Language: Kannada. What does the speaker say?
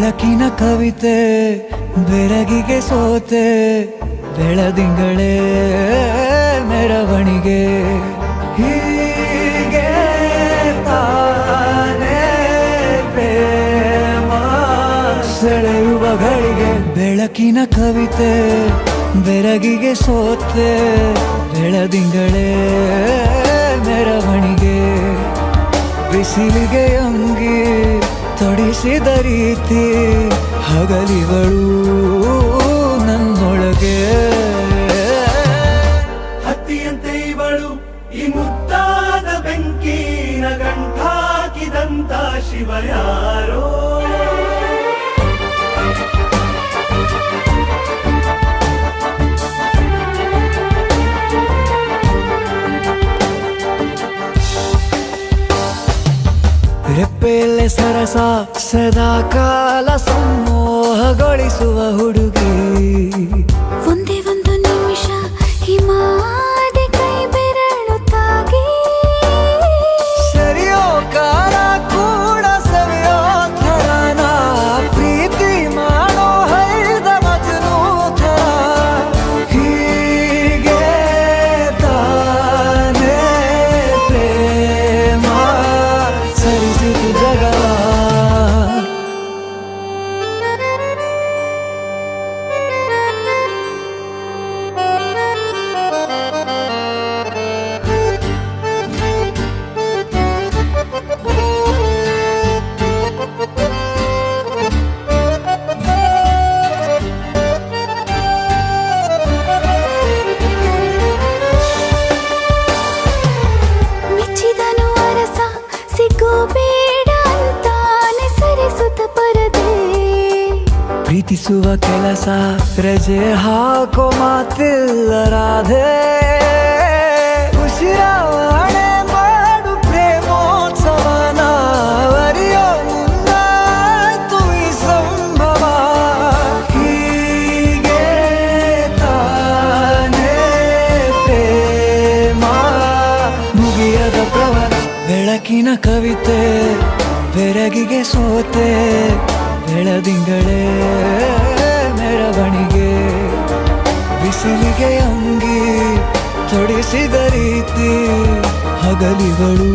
ಬೆಳಕಿನ ಕವಿತೆ ಬೆರಗಿಗೆ ಸೋತೆ ಬೆಳದಿಂಗಳೇ ಮೆರವಣಿಗೆ ಹೀಗೆ ತಾನೇ ಪ್ರೇಮ ಸೆಳೆಯುವ ಗಳಿಗೆ ಬೆಳಕಿನ ಕವಿತೆ ಬೆರಗಿಗೆ ಸೋತೆ ಬೆಳದಿಂಗಳೇ ಮೆರವಣಿಗೆ ಬಿಸಿಲಿಗೆ ಅಂಗಿ ತೊಡಿಸಿದ ರೀತಿ ಹಗಲಿಗಳು ನನ್ನೊಳಗೆ ಹತ್ತಿಯಂತೆ ಇವಳು ಈ ಮುದ್ದಾದ ಬೆಂಕಿನ ಗಂಟಾಕಿದಂತ ಶಿವ ಯಾರೋ ರೆಪ್ಪೆಯಲ್ಲೇ ಸರಸ ಸದಾ ಕಾಲ ಸಂಮೋಹಗೊಳಿಸುವ ಹುಡುಗಿ ಒಂದೇ ಒಂದು ನಿಮಿಷ ಹಿಮಾದಿ ಕೈ ಬೆರಳು ತಾಗಿ ಸರಿಯೋ ಕಾಲ ಕೂಡ ಸವಿಯೋ ಥರನ ಪ್ರೀತಿ ಮಾಡೋ ಹೈದ ಮಜನು ಥರ ಹೀಗೆ ತಾನೇ ಪ್ರೇಮ ಸರಿಸಿತು ಜಗವ ಮೆಚ್ಚಿದನು ಅರಸ ಸಿಗೋಬೇಡ ಅಂತಾನೆ ಸರಿಸುತ್ತ ಪರದೆ ಪ್ರೀತಿಸುವ ಕೆಲಸ ರಜೆ ಹಾಕೋ ಮಾತಿಲ್ಲ ರಾಧೆ ಉಸಿರಾವಣೆ ಮಾಡು ಪ್ರೇಮೋತ್ಸವನ ಅರಿಯೋ ಮುಂದಾಯ್ತು ಈ ಸಂಭವ ಹೀಗೆ ತಾನೇ ಪ್ರೇಮ ಮುಗಿಯದ ಪ್ರವರ ಬೆಳಕಿನ ಕವಿತೆ ಬೆರಗಿಗೆ ಸೋತೆ ಬೆಳದಿಂಗಳೇ ಮೆರವಣಿಗೆ ಬಿಸಿಲಿಗೆ ಅಂಗಿ ತೊಡಿಸಿದ ರೀತಿ ಹಗಲಿಗಳು